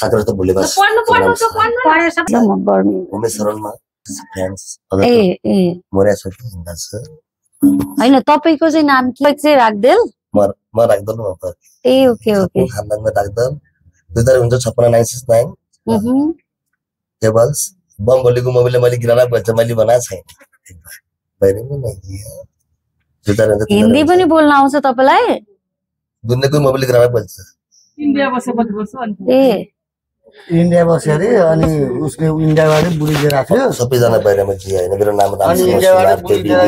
साथीहरु त भोलि बस उमेश शरणमा फ्रेन्ड्स मोरिया सोफी हिँड्छ हैन तपाईको चाहिँ नाम के चाहिँ राख्देल म राख्दल म त ए ओके ओके खानदानमा राख्दल 2056 टेबल्स बम बोलेको मोबाइलले मैले गिराना पर्छ मैले बनाएको छैन बाहिरमा नै हिन्दी पनि बोल्न आउँछ तपाईलाई दुनियाको मोबाइल गिराना पर्छ इन्डिया बसेपछि बोल्छ अनि ए इन्डिया बस्यो अरे अनि उसले इन्डियाबाट बुढी लिएर आथ्यो सबैजना बाहिरमा चाहिँ हैन मेरो नाम अनि इन्डियाबाट बुढी लिएर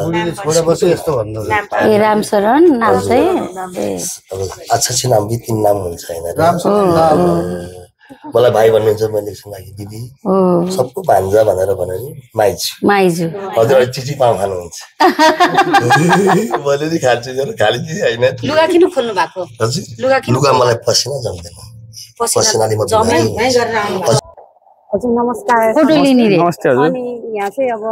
बुढीले छोडे बस्यो यस्तो भन्नु ए रामशरण नाम चाहिँ अच्छा छ नाम 3 नाम हुन्छ हैन रामशरण मलाई भाइ भन्नुहुन्छ मैले सुनाकी दिदी सबको भान्जा भनेर भने नि माइजु हजुर चिची पाउ खानुहुन्छ मैले नि खान्छु जरा खाली चिज हैन लुगा किन खोल्नु भएको हजुर लुगा मलाई पसिना जम्दैन पसिनाले म हजुर नमस्कार फोटो लिने रे नमस्ते हजुर अनि यहाँ चाहिँ अब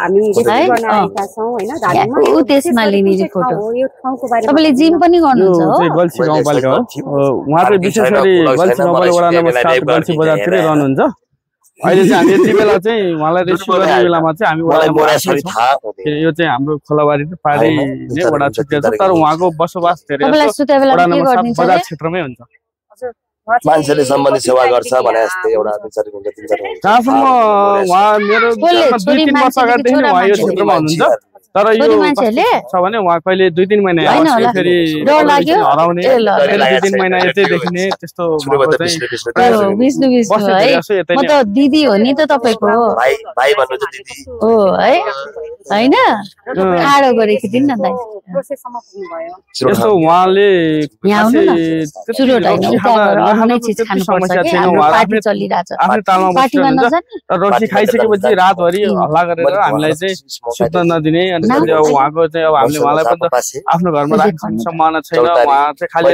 हामी डिस्कस गर्न आएका छौं हैन धादिङमा उ त्यसमा लिने रे फोटो यो ठाउँको बारेमा तपाईले जिम पनि गर्नुहुन्छ हो चाहिँ गल्सी गाउँपालिका हो उहाँ चाहिँ विशेष गरी गल्सी गाउँपालिका वडा नम्बर 7 गल्सी बजारतिरै रहनुहुन्छ अहिले चाहिँ हामी यति बेला चाहिँ उहाँलाई रिसिभ गर्ने बेलामा चाहिँ हामी यो चाहिँ हाम्रो खोलाबारी पारी नै वडा क्षेत्र छ तर उहाँको बसोबास धेरै तपाईलाई सुते बेला के गर्दिन्छ बजार क्षेत्रमै हुन्छ मान्छेले सम्बन्धी सेवा गर्छ भने जस्तै एउटा विचार हुन्छ जहाँसम्म उहाँ मेरो 2-3 वर्ष अगाडिदेखि उहाँ यो क्षेत्रमा हुनुहुन्छ तर यो छ भने उहाँ कहिले 2-3 महिना फेरि हराउने फेरि 2-3 महिना यतै देखिने त्यस्तो म त दिदी हो नि त तपाईको भाइ भन्नु त दिदी हो है हैन खाडो गरेको दिन न दाइ यस्तो उहाँले आफ्नो तालमा बस्नुहुन्छ रोटी खाइसकेपछि रातभरि हल्ला गरेर हामीलाई चाहिँ सुत्न नदिने अनि उहाँको चाहिँ अब हामीले उहाँलाई पनि आफ्नो घरमा राख्ने सम्भावना छैन उहाँ चाहिँ खालि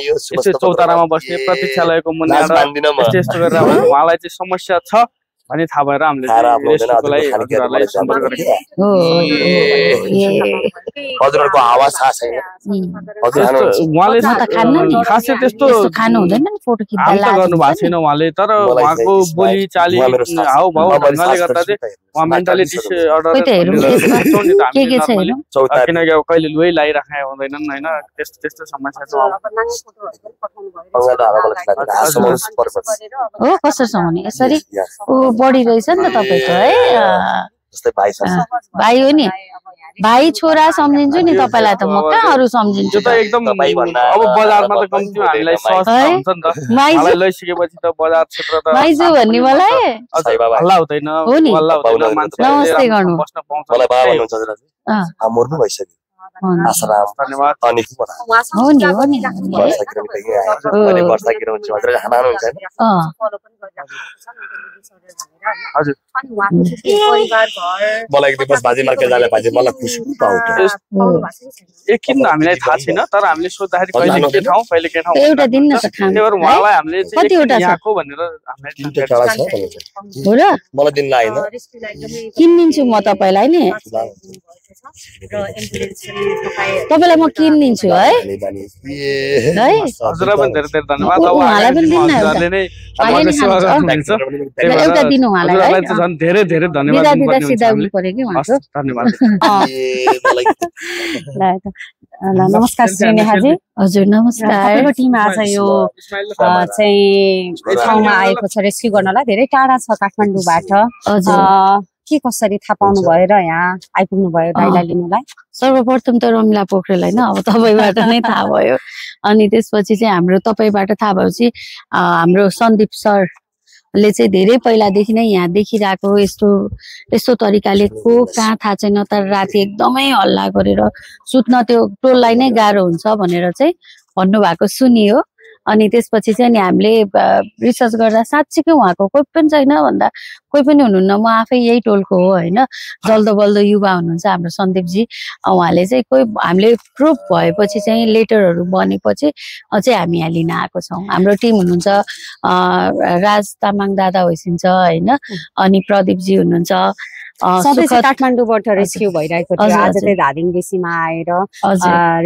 यस्तै चौतारामा बस्ने प्रतीक्षालयको मुनि यस्तो गरेर उहाँलाई चाहिँ समस्या छ अनि थाहा भएर हामीले हजुरहरूलाई सम्पर्क गरेको हजुरहरुको आवाज थाहा छैन उहाँले खासै त्यस्तो खानु हुँदैन नि फोटो खिच्दा गर्नु भएको छैन उहाँले तर उहाँको बोली चाली हाउभाउ ढङ्गले गर्दा चाहिँ उहाँ मेन्टालिटी किनकि अब कहिले लुइ लगाइराख्ने हुँदैनन् होइन त्यस्तो समस्या छ हो कसरी हुने यसरी बढी रहेछ नि त तपाईको है भाइ हो नि भाइ छोरा सम्झिन्छु नि तपाईलाई त म कहाँ अरु सम्झिन्छु त एकदम अब बजारमा त कम्ती हामीलाई सस्तो हुन्छ नि त मलाई लैसकेपछि त बजार क्षेत्र त माइजु भन्ने मलाई हल्ला हुँदैन हल्ला हुँदैन मान्छे नमस्ते गर्नु बस्न पाउँछ मलाई बाबा भन्नुहुन्छ हजुर मर्नु भइसक्यो आश्रम धन्यवाद अनि हो नि वर्षा गिराउँछ हजुर खाना हुन्छ हैन हजुर मलाई एक दिवस भाजी मार्केट जाने भाजी मलाई खुसी पाउँछ एक किन हामीलाई थाहा छैन तर हामीले सोध्दाखेरि कहिले के ठाउँ एउटा दिन न त खानु त्यही भएर उहाँलाई हामीले कतिवटा यहाँको भनेर हामीले हो र मलाई दिन लाग्दैन किन्दिन्छु म तपाईलाई नि तपाईलाई म किन्दिन्छु है हजुरलाई पनि धेरै धेरै धन्यवाद अब उहाँलाई पनि दिन्न हजुरले नै हाम्रो सेवा गर्नुहुन्छ एउटा दिन उहाँलाई हजुरलाई चाहिँ झन् धेरै धेरै धन्यवाद दिदा सिधा हुनु पर्यो कि उहाँको धन्यवाद ल नमस्कार श्री नेहाजी हजुर नमस्कार तपाईको टिम आज यो चाहिँ ठाउँमा आएको छ रेस्क्यु गर्नलाई धेरै टाढा छ काठमाडौँबाट के कसरी थाहा पाउनु भयो र यहाँ आइपुग्नु भयो दाइलाई लिनलाई सर्वप्रथम त रमिला पोखरेल हैन अब तपाईबाट नै थाहा भयो अनि त्यसपछि चाहिँ हाम्रो तपाईबाट थाहा भएपछि हाम्रो सन्दीप सर ले चाहिँ धेरै पहिलादेखि नै यहाँ देखिरहेको यस्तो तरिकाले को कहाँ थाहा छैन तर राति एकदमै हल्ला गरेर सुत्न त्यो टोललाई नै गाह्रो हुन्छ भनेर चाहिँ भन्नुभएको सुनियो अनि त्यसपछि चाहिँ नि हामीले रिसर्च गर्दा साच्चीकै उहाँको कोही पनि छैन भन्दा कोही पनि हुनुहुन्न म आफै यही टोलको हो हैन जल्दो बल्दो युवा हुनुहुन्छ हाम्रो सन्दीपजी उहाँले चाहिँ कोही हामीले प्रुफ भएपछि चाहिँ लेटरहरू बनेपछि चाहिँ हामी यहाँ लिन आएको छौँ हाम्रो टिम हुनुहुन्छ राज तामाङ दादा होइसिन्छ हैन अनि प्रदीपजी हुनुहुन्छ काठमाडौँबाट रेस्क्यु भइरहेको थियो आज चाहिँ धादिङ बेसीमा आएर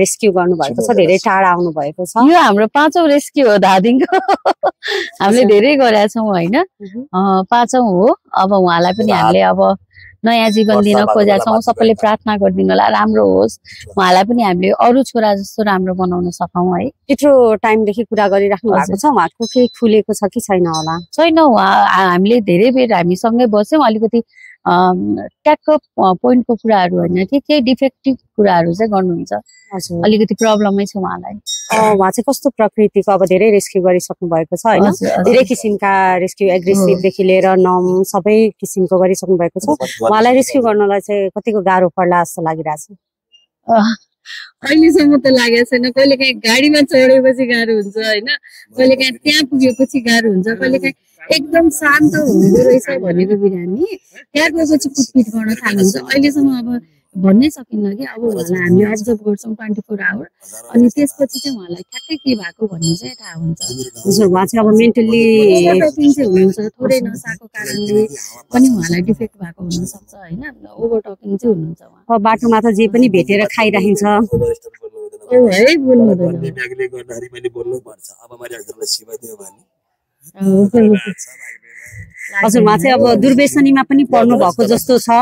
रेस्क्यु गर्नु भएको छ धेरै टाढा आउनु भएको छ यो हाम्रो 5औं रेस्क्यु हो धादिङको हामीले धेरै गरेका छौं हैन 5औं हो अब उहाँलाई पनि हामीले अब नयाँ जीवन दिन खोजेका छौं सबैले प्रार्थना गरिदिनु होला राम्रो होस् उहाँलाई पनि हामीले अरु छोरा जस्तो राम्रो बनाउन सकौं है यत्रो टाइम देखि कुरा गरिराख्नु भएको छ उहाँको के खुलेको छ कि छैन होला छैन हामीले धेरै बेर हामी सँगै बस्यौं अलिकति ट्याक्क पोइन्टको कुराहरु हैन कि के डिफेक्टिभ कुराहरु चाहिँ गर्नुहुन्छ अलिकति प्रब्लमै छ उहाँलाई उहाँ चाहिँ कस्तो प्रकृतिको अब धेरै रेस्क्यु गरिसक्नु भएको छ हैन धेरै किसिमका रेस्क्यु एग्रेसिभ देखि लिएर नम सबै किसिमको गरिसक्नु भएको छ उहाँलाई रेस्क्यु गर्नलाई चाहिँ कतिको गाह्रो पर्ला जस्तो लागिरहेछ अहिलेसम्म त लागेको छैन कहिलेकाहीँ गाडीमा चढेपछि गाह्रो हुन्छ हैन कहिलेकाहीँ त्यहाँ पुगेपछि गाह्रो हुन्छ कहिलेकाहीँ एकदम शान्त हुँदो रहेछ भनेको बिरामी त्यहाँ गएपछि कुटपिट गर्न थाल्नुहुन्छ अहिलेसम्म अब भन्नै सकिन्न कि अब उहाँलाई हामीले अब्जर्भ गर्छौं 24 आवर अनि त्यसपछि चाहिँ उहाँलाई ठ्याक्कै के भएको भन्ने चाहिँ थाहा हुन्छ हजुर उहाँ चाहिँ अब मेन्टली चाहिँ हुनुहुन्छ थोरै नसाको कारणले पनि उहाँलाई डिफेक्ट भएको हुन सक्छ हैन ओभर टकिङ चाहिँ हुनुहुन्छ उहाँ अब बाटोमा त जे पनि भेटेर खाइराखिन्छ है बोल्नु ब्यागले गर्दाखेरि मैले बोल्नु पर्छ अब मैले हजुरलाई सेवा दियो भने हजुर उहाँ चाहिँ अब दुर्व्यसनीमा पनि पर्नु भएको जस्तो छ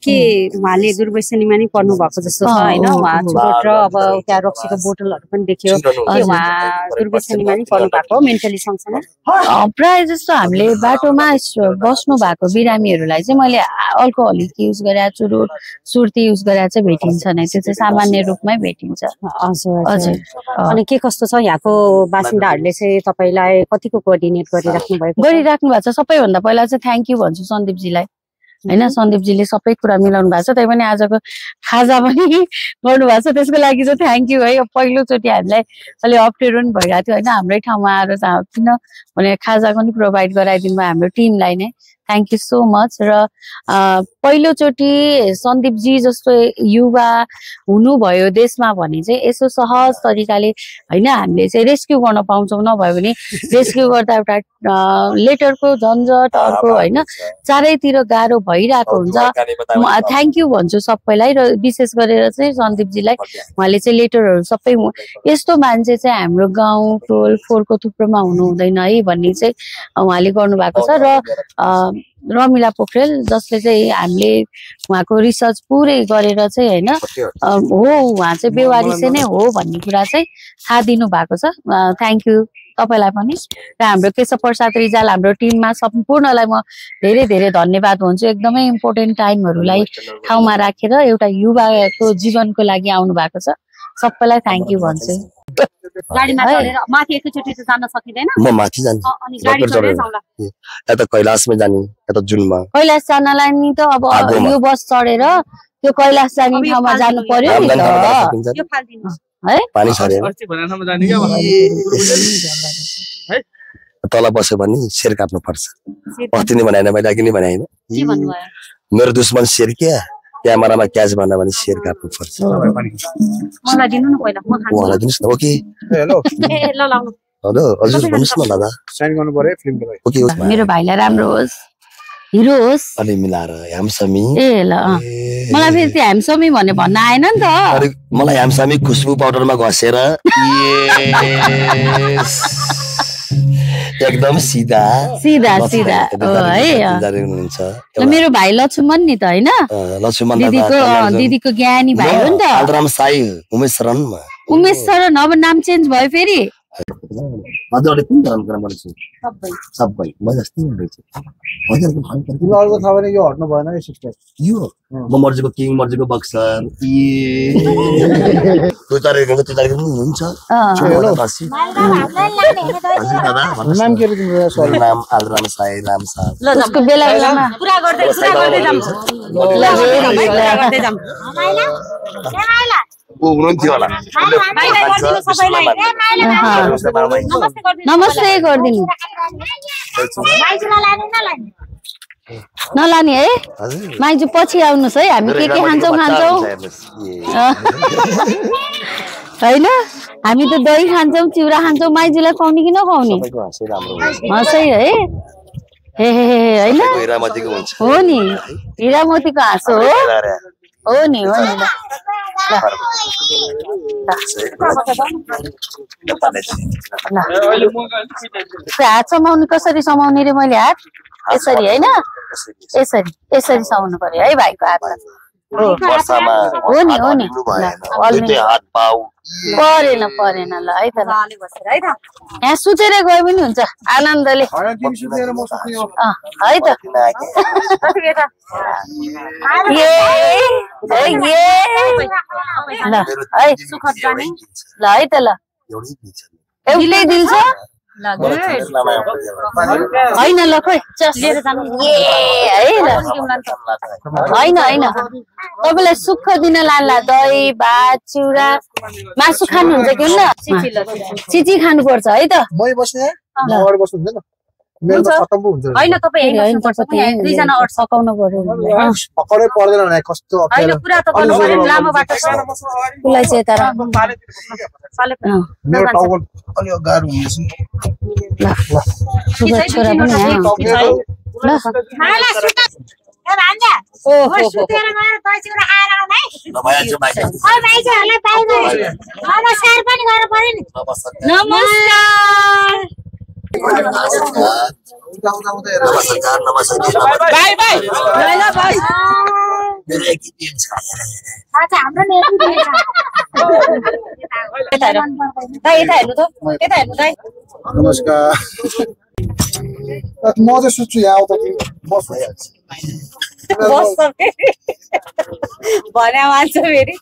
के उहाँले दुर्व्यसनीमा नै पर्नु भएको जस्तो छ हैन उहाँ चोट र अब त्यहाँ रक्सीको बोतलहरु पनि देखियो के उहाँ दुर्व्यसनीमा नै पर्नु भएको मेन्टली सँगसँगै प्राय जस्तो हामीले बाटोमा बस्नु भएको बिरामीहरुलाई चाहिँ मैले अल्कोहलिक युज गरेर चुरोट सुर्ती युज गरेर चाहिँ भेटिन्छ नै त्यो चाहिँ सामान्य रूपमै भेटिन्छ हजुर हजुर अनि के कस्तो छ यहाँको बासिन्दाहरुले चाहिँ तपाईलाई कतिको कोअर्डिनेट गरिराख्नु भएको छ सबैभन्दा पहिला चाहिँ थ्यांक यू भन्छु सन्दीप जीलाई हैन सन्दीप जीले सबै कुरा मिलाउनु भएको छ त्यही पनि आजको खाजा पनि गर्नु भएको छ त्यसको लागि चाहिँ थ्यांक यू है पहिलो चोटी हामीलाई अलि अप्ठ्यारो पनि भइरहेको थियो हैन हाम्रै ठाउँमा आएर किन भने खाजा पनि प्रोभाइड गराइदिनु भयो हाम्रो टिमलाई नै थ्यांक यू सो मच र पहिलो चोटी सन्दीप जी जस्तो युवा हुनुभयो देशमा भने चाहिँ यसो सहज तरिकाले हैन हामीले चाहिँ रेस्क्यु गर्न पाउँछौं नभयो भने रेस्क्यु गर्दा एउटा लेटरको झन्झट अर्को हैन चारैतिर गाह्रो भइरहेको हुन्छ थ्यांक यू भन्छु सबैलाई र विशेष गरेर चाहिँ सन्दीप जीलाई उहाँले चाहिँ लेटरहरु सबै यस्तो मान्छे चाहिँ हाम्रो गाउँ टोल फोरको थुप्रोमा हुनु हुँदैन है भन्ने चाहिँ उहाँले गर्नु भएको छ र रमिला पोखरेल जसले चाहिँ हामीले उहाँको रिसर्च पुरै गरेर चाहिँ हैन हो उहाँ चाहिँ बेवारिसे नै हो भन्ने कुरा चाहिँ थाहा दिनु भएको छ थ्यांक यू तपाईलाई पनि र हाम्रो केशव प्रसाद रिजाल हाम्रो टिममा सम्पूर्णलाई म धेरै धेरै धन्यवाद भन्छु एकदमै इम्पोर्टेन्ट टाइमहरुलाई ठाउँमा राखेर एउटा युवाको जीवनको लागि आउनु भएको छ सबैलाई थ्यांक यू भन्छु गाडीमा चढेर माथि एकैचोटी त जान सकिदैन म माथि जान्छु अनि गाडी चढेर जाउँला या त कैलाशमै जाने या त जुनमा कैलाश जानलाई नि त अब यो बस चढेर त्यो कैलाश जाने ठाउँमा जानु पर्यो नि त यो फाल्दिनु है पानी छरेर अर्ची भनेर ठाउँमा जाने के है तल बस्यो भने शेर काट्नु पर्छ अस्ति नै भनेन मैले अघि नै भने हैन के भन्नु भयो मेरो दुश्मन शेर क्या क्यामेरामा क्याच भन्न भने शेर काट्नु पर्छ मलाई दिनु न पहिला म खान्छु मलाई दिनुस् न ओके हेलो ए ल ल हेलो हजुर भन्नुस् न दादा साइन गर्नु पर्यो फिल्मको लागि ओके मेरो भाइलाई राम्रो होस् हिरो होस् अनि मिलाएर ह्यामसमी ए ल मलाई फेरि त्यो ह्यामसमी भन्न आएन नि त अरे मलाई ह्यामसमी खुशबु पाउडरमा घसेर एकदम सीधा सीधा सीधा है मेरो भाइ लक्ष्मण नि त हैन लक्ष्मण दिदीको ज्ञानी भाइ हो नि त आलराम साई उमेश शरण अब नाम चेन्ज भयो फेरि हजुरले कुन धर्मको मान्छे सबै म जस्तै हुँदैछ हजुरको खान पर्छ अर्को थाहा भने यो हट्नु भएन है सिस्टर यो म मर्जीको किङ मर्जीको बक्सर दुई तारिक हुन्छ हेलो नाम के तिम्रो सरी नाम आलराम साई राम साहब ल जसको बेला बेलामा पुरा गर्दै जाम ओ हुनुहुन्थ्यो होला नमस्ते गरिदिनु नलाने है माइजू पछि आउनुहोस् है हामी के खान्छौँ हैन हामी त दही खान्छौँ चिउरा खान्छौँ माइजूलाई खुवाउने कि नखुवाउने हँसै है हे होइन हिरामतीको हुन्छ हो नि हिरामतीको हाँसो हो नि ल हात समाउनु कसरी समाउने रे मैले हात यसरी होइन यसरी यसरी समाउनु पर्यो है भाइको हात हो नि परेन परेन ल है त यहाँ सुतेर गए पनि हुन्छ आनन्दले है त ल है त ल एउटै दिल छ होइन ल खोइ लिएर जानु होइन होइन तपाईँलाई सुख दिन लाला दही भात चिउरा मासु खानुहुन्छ कि न चिची खानुपर्छ है त होइन तपाईँ दुईजना सकाउनु पर्यो लामो बाटो उसलाई चाहिँ तर छोरा पनि नमस्कार म चाहिँ सुत्छु यहाँ आउँदा बस भइहाल्छ भने मान्छ फेरि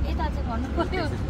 यता चाहिँ भन्नु पर्यो